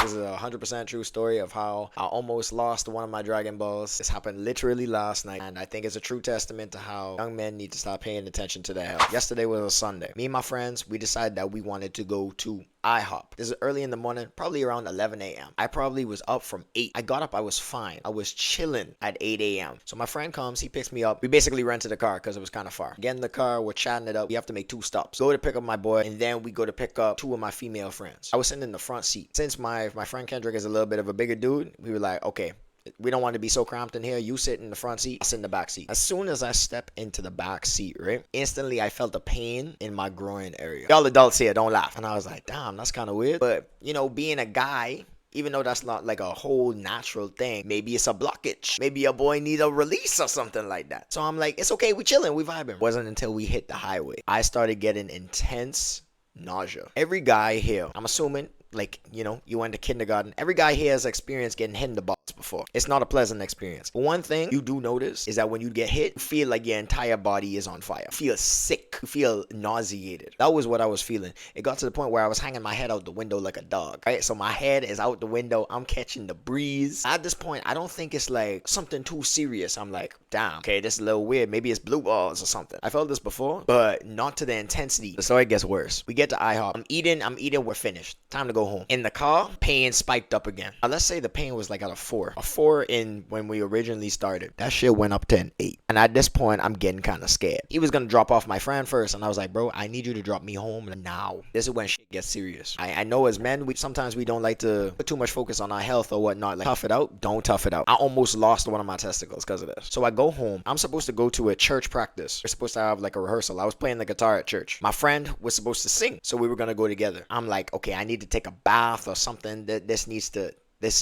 This is a 100% true story of how I almost lost one of my Dragon Balls. This happened literally last night, and I think it's a true testament to how young men need to stop paying attention to their health. Yesterday was a Sunday. Me and my friends, we decided that we wanted to go to IHOP. This is early in the morning, probably around 11 a.m. I probably was up from 8. I got up, I was fine. I was chilling at 8 a.m. So my friend comes, he picks me up. We basically rented a car because it was kind of far. Get in the car, we're chatting it up. We have to make 2 stops. Go to pick up my boy, and then we go to pick up 2 of my female friends. I was sitting in the front seat. Since my friend Kendrick is a little bit of a bigger dude, we were like, okay, we don't want to be so cramped in here. You sit in the front seat, I sit in the back seat. As soon as I step into the back seat, right, instantly I felt a pain in my groin area. Y'all adults here, don't laugh. And I was like, damn, that's kind of weird. But, you know, being a guy, even though that's not like a whole natural thing, maybe it's a blockage. Maybe your boy need a release or something like that. So I'm like, it's okay, we chilling, we vibing. It wasn't until we hit the highway, I started getting intense nausea. Every guy here, I'm assuming, like, you know, you went to kindergarten. Every guy here has experienced getting hit in the balls before. It's not a pleasant experience. But one thing you do notice is that when you get hit, you feel like your entire body is on fire. You feel sick. You feel nauseated. That was what I was feeling. It got to the point where I was hanging my head out the window like a dog. Right? So my head is out the window. I'm catching the breeze. At this point, I don't think it's like something too serious. I'm like, damn, okay, this is a little weird. Maybe it's blue balls or something. I felt this before, but not to the intensity. The story gets worse. We get to IHOP. I'm eating, we're finished. Time to go home. In the car, pain spiked up again. Now, let's say the pain was like at a 4. A 4 in when we originally started. That shit went up to an 8. And at this point, I'm getting kind of scared. He was going to drop off my friend first. And I was like, bro, I need you to drop me home now. This is when shit gets serious. I know as men, sometimes we don't like to put too much focus on our health or whatnot. Like, tough it out. Don't tough it out. I almost lost one of my testicles because of this. So I go home. I'm supposed to go to a church practice. We're supposed to have like a rehearsal. I was playing the guitar at church. My friend was supposed to sing. So we were going to go together. I'm like, okay, I need to take a bath or something. That this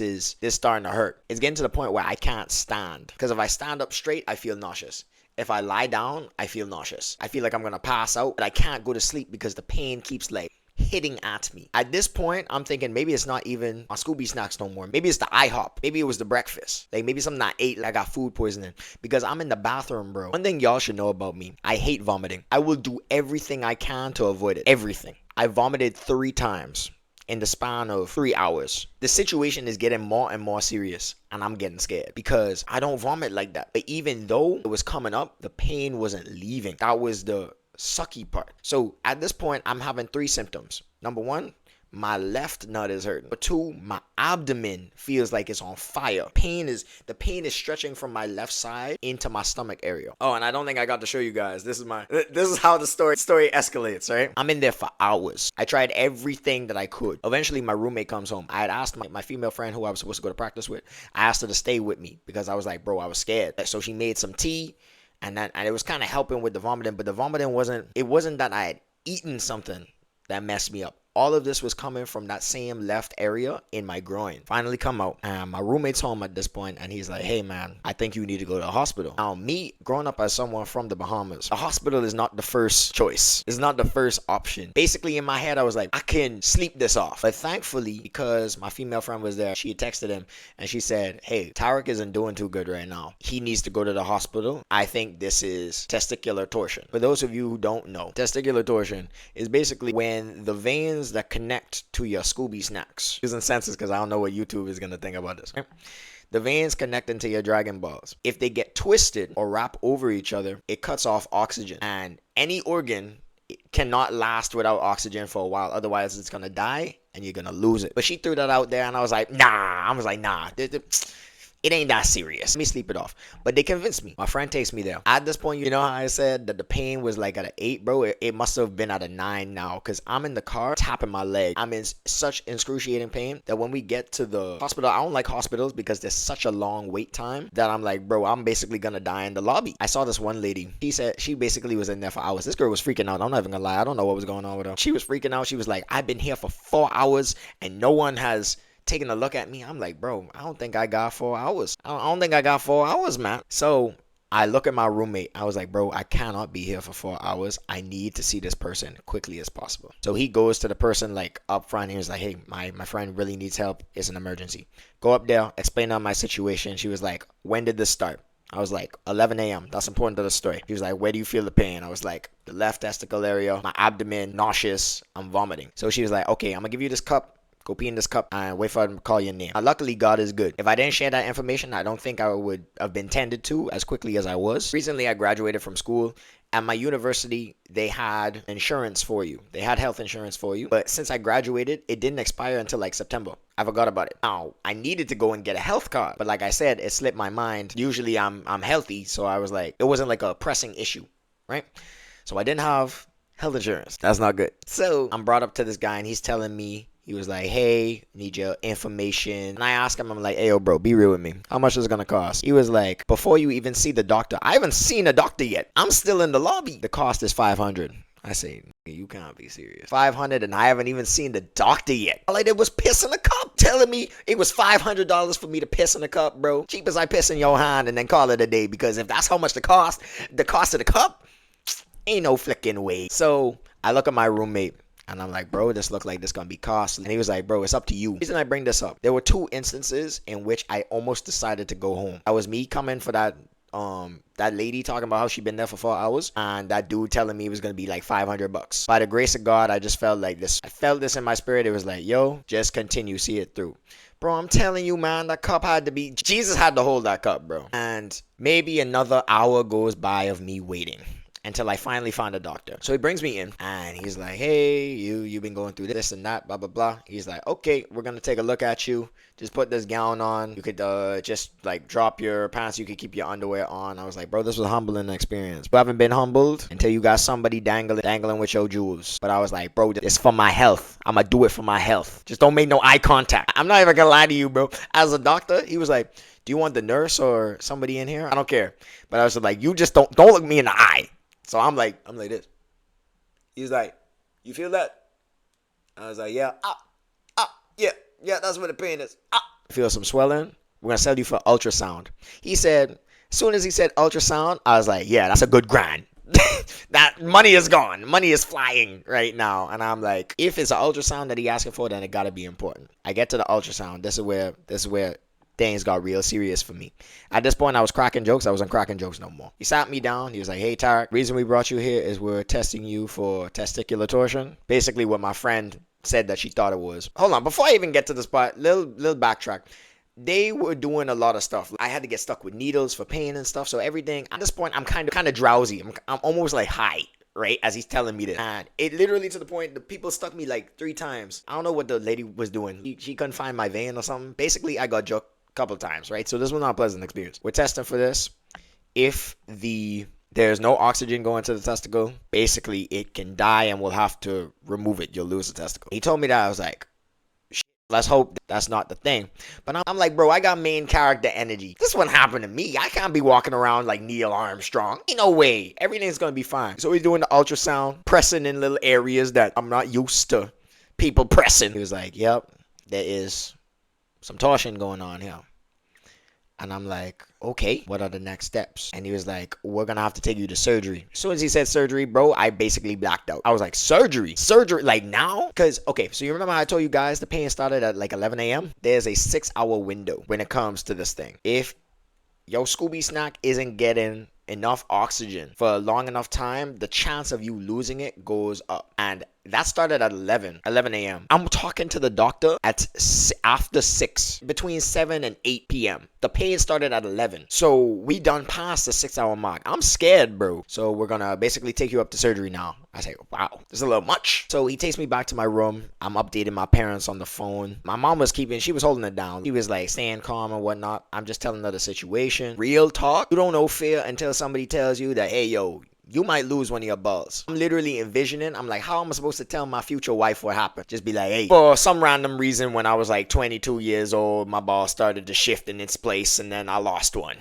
is starting to hurt. It's getting to the point where I can't stand, because if I stand up straight, I feel nauseous. If I lie down, I feel nauseous. I feel like I'm gonna pass out, but I can't go to sleep because the pain keeps like hitting at me. At this point, I'm thinking maybe it's not even my Scooby snacks no more. Maybe it's the IHOP. Maybe it was the breakfast. Like maybe something I ate, like I got food poisoning, because I'm in the bathroom, bro. One thing y'all should know about me, I hate vomiting. I will do everything I can to avoid it. Everything. I vomited 3 times in the span of 3 hours. The situation is getting more and more serious, and I'm getting scared because I don't vomit like that. But even though it was coming up, the pain wasn't leaving. That was the sucky part. So at this point, I'm having 3 symptoms. Number 1, my left nut is hurting. Number 2, my abdomen feels like it's on fire. The pain is stretching from my left side into my stomach area. Oh, and I don't think I got to show you guys. This is how the story escalates, right? I'm in there for hours. I tried everything that I could. Eventually, my roommate comes home. I had asked my female friend who I was supposed to go to practice with. I asked her to stay with me because I was like, bro, I was scared. So she made some tea, and it was kind of helping with the vomiting. But the vomiting wasn't that I had eaten something that messed me up. All of this was coming from that same left area in my groin. Finally come out, and my roommate's home at this point, and he's like, hey man, I think you need to go to the hospital. Now, me, growing up as someone from the Bahamas, the hospital is not the first choice. It's not the first option. Basically, in my head, I was like, I can sleep this off. But thankfully, because my female friend was there, she texted him, and she said, hey, Tarek isn't doing too good right now. He needs to go to the hospital. I think this is testicular torsion. For those of you who don't know, testicular torsion is basically when the veins that connect to your Scooby snacks, using senses because I don't know what YouTube is going to think about this. The veins connecting to your Dragon Balls, if they get twisted or wrap over each other, it cuts off oxygen, and any organ cannot last without oxygen for a while. Otherwise, it's going to die and you're going to lose it. But she threw that out there, and I was like, nah. It ain't that serious. Let me sleep it off. But they convinced me. My friend takes me there. At this point, you know how I said that the pain was like at an 8, bro? It must have been at a 9 now, because I'm in the car tapping my leg. I'm in such excruciating pain that when we get to the hospital, I don't like hospitals because there's such a long wait time that I'm like, bro, I'm basically going to die in the lobby. I saw this one lady. She said she basically was in there for hours. This girl was freaking out. I'm not even going to lie. I don't know what was going on with her. She was freaking out. She was like, I've been here for 4 hours and no one has taking a look at me. I'm like, bro, I don't think I got 4 hours. I don't think I got 4 hours, man. So I look at my roommate. I was like, bro, I cannot be here for 4 hours. I need to see this person quickly as possible. So he goes to the person like up front. He was like, hey, my friend really needs help. It's an emergency. Go up there, explain out my situation. She was like, when did this start? I was like, 11 a.m. That's important to the story. He was like, where do you feel the pain? I was like, the left testicle area, my abdomen, nauseous, I'm vomiting. So she was like, okay, I'm gonna give you this cup. Go pee in this cup and wait for them to call your name. Now, luckily, God is good. If I didn't share that information, I don't think I would have been tended to as quickly as I was. Recently, I graduated from school. At my university, they had insurance for you. They had health insurance for you. But since I graduated, it didn't expire until like September. I forgot about it. Now, I needed to go and get a health card. But like I said, it slipped my mind. Usually I'm healthy. So I was like, it wasn't like a pressing issue, right? So I didn't have health insurance. That's not good. So I'm brought up to this guy and he's telling me, he was like, hey, need your information. And I asked him, I'm like, hey, yo, bro, be real with me. How much is it going to cost? He was like, before you even see the doctor, I haven't seen a doctor yet. I'm still in the lobby. The cost is $500. I say, you can't be serious. $500 and I haven't even seen the doctor yet. All I did was piss in a cup. Telling me it was $500 for me to piss in a cup, bro. Cheap as I piss in your hand and then call it a day. Because if that's how much the cost of the cup, ain't no flicking way. So I look at my roommate. And I'm like, bro, this look like this gonna be costly. And he was like, bro, it's up to you. The reason I bring this up, there were 2 instances in which I almost decided to go home. That was me coming for that lady talking about how she been there for 4 hours, and that dude telling me it was gonna be like $500. By the grace of God, I just felt like this. I felt this in my spirit. It was like, yo, just continue, see it through. Bro, I'm telling you, man, that cup had to be, Jesus had to hold that cup, bro. And maybe another hour goes by of me waiting until I finally found a doctor. So he brings me in and he's like, hey, you've been going through this and that, blah, blah, blah. He's like, okay, we're going to take a look at you. Just put this gown on. You could just like drop your pants. You could keep your underwear on. I was like, bro, this was a humbling experience. You haven't been humbled until you got somebody dangling with your jewels. But I was like, bro, it's for my health. I'm going to do it for my health. Just don't make no eye contact. I'm not even going to lie to you, bro. As a doctor, he was like, do you want the nurse or somebody in here? I don't care. But I was like, you just don't look me in the eye. So I'm like this. He's like, you feel that? I was like, yeah. Yeah, that's where the pain is. Feel some swelling? We're going to sell you for ultrasound. He said, as soon as he said ultrasound, I was like, yeah, that's a good grind. That money is gone. Money is flying right now. And I'm like, if it's an ultrasound that he asking for, then it got to be important. I get to the ultrasound. This is where things got real serious for me. At this point, I was cracking jokes. I wasn't cracking jokes no more. He sat me down. He was like, hey, Tarek, reason we brought you here is we're testing you for testicular torsion. Basically what my friend said that she thought it was. Hold on. Before I even get to this part, little backtrack. They were doing a lot of stuff. I had to get stuck with needles for pain and stuff. So everything, at this point, I'm kind of drowsy. I'm almost like high, right? As he's telling me this. And it literally to the point, the people stuck me like 3 times. I don't know what the lady was doing. She couldn't find my vein or something. Basically, I got joked couple times, right? So this was not a pleasant experience. We're testing for this. If there's no oxygen going to the testicle, basically it can die and we'll have to remove it. You'll lose the testicle. He told me that. I was like, let's hope that's not the thing. But I'm like, bro, I got main character energy. This wouldn't happen to me. I can't be walking around like Neil Armstrong. Ain't no way. Everything's gonna be fine. So he's doing the ultrasound, pressing in little areas that I'm not used to people pressing. He was like, yep, there is some torsion going on here. And I'm like, okay, what are the next steps? And he was like, we're going to have to take you to surgery. As soon as he said surgery, bro, I basically blacked out. I was like, surgery? Surgery? Like now? Because, okay, so you remember how I told you guys the pain started at like 11 a.m.? There's a 6-hour window when it comes to this thing. If your Scooby snack isn't getting enough oxygen for a long enough time, the chance of you losing it goes up. And that started at 11 a.m. I'm talking to the doctor at after 6, between 7 and 8 p.m. The pain started at 11. So we done past the 6-hour mark. I'm scared, bro. So we're gonna basically take you up to surgery now. I say, wow, this is a little much. So he takes me back to my room. I'm updating my parents on the phone. My mom she was holding it down. She was like staying calm and whatnot. I'm just telling her the situation. Real talk. You don't know fear until somebody tells you that, hey, yo, you might lose one of your balls. I'm literally envisioning. I'm like, how am I supposed to tell my future wife what happened? Just be like, hey, for some random reason, when I was like 22 years old, my ball started to shift in its place and then I lost one.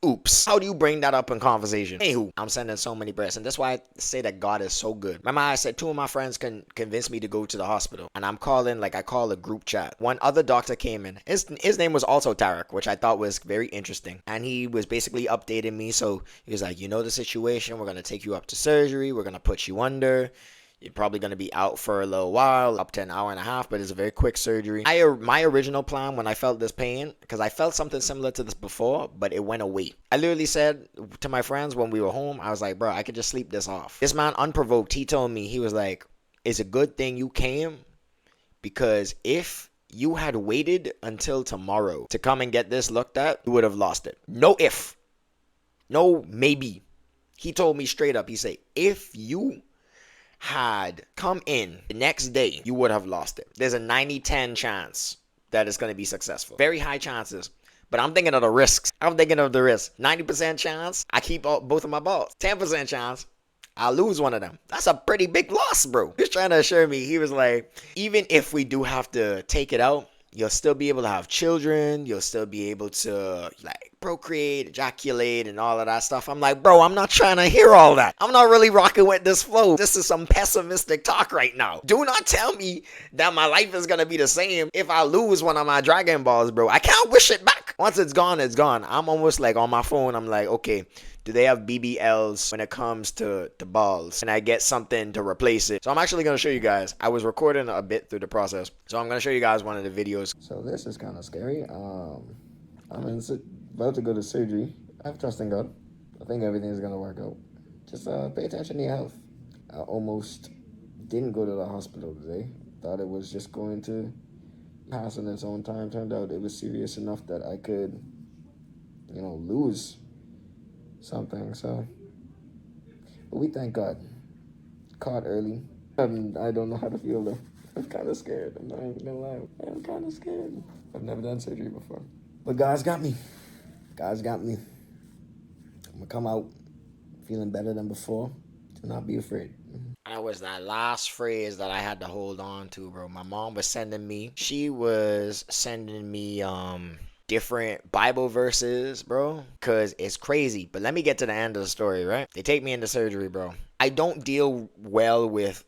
Oops. How do you bring that up in conversation? Anywho, I'm sending so many prayers. And that's why I say that God is so good. Remember I said 2 of my friends can convince me to go to the hospital. And I'm calling, like I call a group chat. One other doctor came in. His name was also Tarek, which I thought was very interesting. And he was basically updating me. So he was like, you know the situation. We're going to take you up to surgery. We're going to put you under. You're probably going to be out for a little while, up to an hour and a half, but it's a very quick surgery. My original plan when I felt this pain, because I felt something similar to this before, but it went away. I literally said to my friends when we were home, I was like, bro, I could just sleep this off. This man, unprovoked, he told me, he was like, it's a good thing you came Because if you had waited until tomorrow to come and get this looked at, you would have lost it. No if. No maybe. He told me straight up, he said, if you had come in the next day, you would have lost it. There's a 90-10 chance that it's going to be successful. Very high chances. But I'm thinking of the risks. 90% chance I keep both of my balls. 10% chance I'll lose one of them. That's a pretty big loss, bro. He was trying to assure me. He was like, even if we do have to take it out, you'll still be able to have children. You'll still be able to, like, procreate, ejaculate, and all of that stuff. I'm like, bro, I'm not trying to hear all that. I'm not really rocking with this flow. This is some pessimistic talk right now. Do not tell me that my life is going to be the same if I lose one of my Dragon Balls, bro. I can't wish it back. Once it's gone, it's gone. I'm almost like on my phone. I'm like, okay, do they have BBLs when it comes to balls? And I get something to replace it. So I'm actually going to show you guys. I was recording a bit through the process. So I'm going to show you guys one of the videos. So this is kind of scary. About to go to surgery. I have trust in God. I think everything's going to work out. Just pay attention to your health. I almost didn't go to the hospital today. Thought it was just going to pass in its own time. Turned out it was serious enough that I could, lose something. So, but we thank God. Caught early. I don't know how to feel though. I'm kind of scared. I'm not even gonna lie. I'm kind of scared. I've never done surgery before. But God's got me. God's got me. I'm gonna come out feeling better than before. Do not be afraid. That was that last phrase that I had to hold on to, bro. My mom was sending me. She was sending me different Bible verses, bro, because it's crazy. But let me get to the end of the story, right? They take me into surgery, bro. I don't deal well with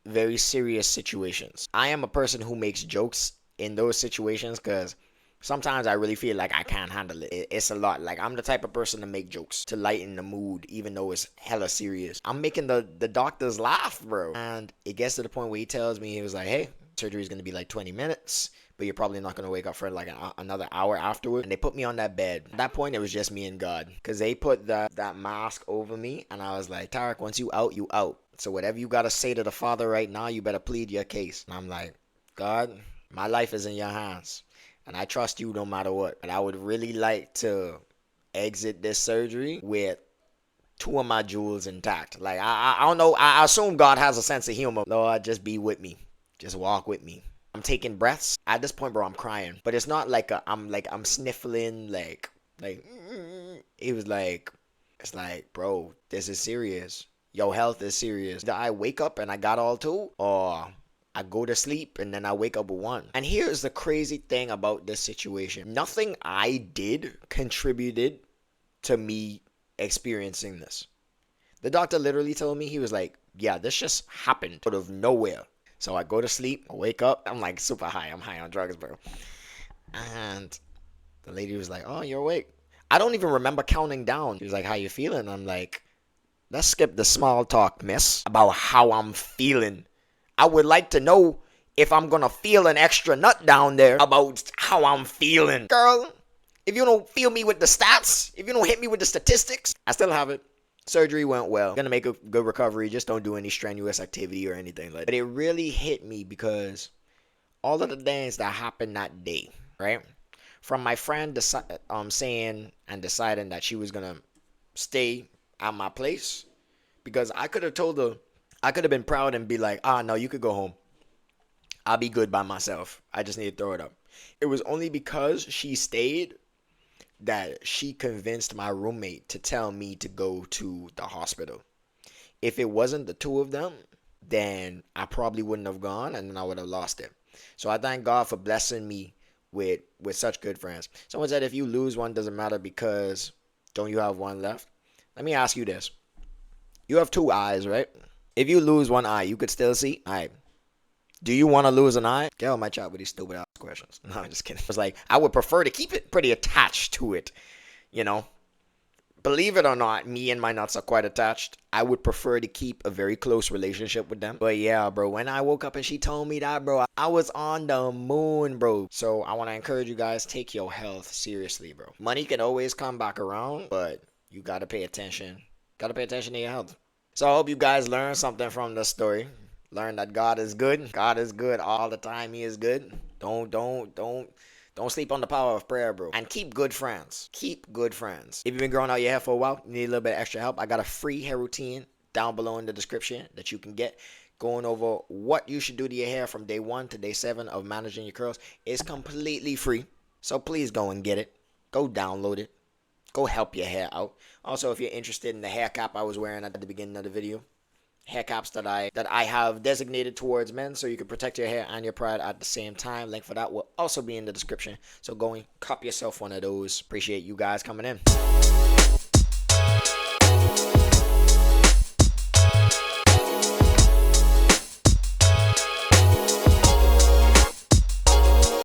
very serious situations. I am a person who makes jokes in those situations because sometimes I really feel like I can't handle it. It's a lot. Like, I'm the type of person to make jokes to lighten the mood, even though it's hella serious. I'm making the doctors laugh, bro. And it gets to the point where he tells me, he was like, hey, surgery is going to be like 20 minutes. But you're probably not going to wake up for like another hour afterward. And they put me on that bed. At that point, it was just me and God. Because they put that mask over me. And I was like, Tarek, once you out, you out. So whatever you got to say to the Father right now, you better plead your case. And I'm like, God, my life is in your hands. And I trust you no matter what. And I would really like to exit this surgery with 2 of my jewels intact. Like, I don't know. I assume God has a sense of humor. Lord, just be with me. Just walk with me. I'm taking breaths. At this point, bro, I'm crying. But it's not like I'm sniffling, like it was like, it's like, bro, this is serious. Your health is serious. Did I wake up and I got all 2? Or I go to sleep and then I wake up with 1. And here's the crazy thing about this situation. Nothing I did contributed to me experiencing this. The doctor literally told me, he was like, yeah, this just happened out of nowhere. So I go to sleep, I wake up, I'm like super high. I'm high on drugs, bro. And the lady was like, oh, you're awake. I don't even remember counting down. She was like, how you feeling? I'm like, let's skip the small talk, miss, about how I'm feeling. I would like to know if I'm gonna feel an extra nut down there about how I'm feeling. Girl, if you don't feel me with the stats, if you don't hit me with the statistics, I still have it. Surgery went well. Gonna make a good recovery. Just don't do any strenuous activity or anything like that. But it really hit me because all of the things that happened that day, right? From my friend saying and deciding that she was gonna stay at my place, because I could have told her, I could have been proud and be like, no, you could go home. I'll be good by myself. I just need to throw it up. It was only because she stayed that she convinced my roommate to tell me to go to the hospital. If it wasn't the 2 of them, then I probably wouldn't have gone and then I would have lost it. So I thank God for blessing me with such good friends. Someone said if you lose one, doesn't matter because don't you have 1 left? Let me ask you this. You have 2 eyes, right? If you lose 1 eye, you could still see? All right. Do you want to lose an eye? Get on my chat with these stupid ass questions. No, I'm just kidding. I was like, I would prefer to keep it pretty attached to it. Believe it or not, me and my nuts are quite attached. I would prefer to keep a very close relationship with them. But yeah, bro, when I woke up and she told me that, bro, I was on the moon, bro. So I want to encourage you guys, take your health seriously, bro. Money can always come back around, but you got to pay attention. Got to pay attention to your health. So I hope you guys learned something from this story. Learn that God is good. God is good all the time. He is good. Don't sleep on the power of prayer, bro. And keep good friends. Keep good friends. If you've been growing out your hair for a while, you need a little bit of extra help, I got a free hair routine down below in the description that you can get, going over what you should do to your hair from day 1 to day 7 of managing your curls. It's completely free. So please go and get it. Go download it. Go help your hair out. Also, if you're interested in the hair cap I was wearing at the beginning of the video, hair caps that I have designated towards men so you can protect your hair and your pride at the same time. Link for that will also be in the description. So go and cop yourself one of those. Appreciate you guys coming in.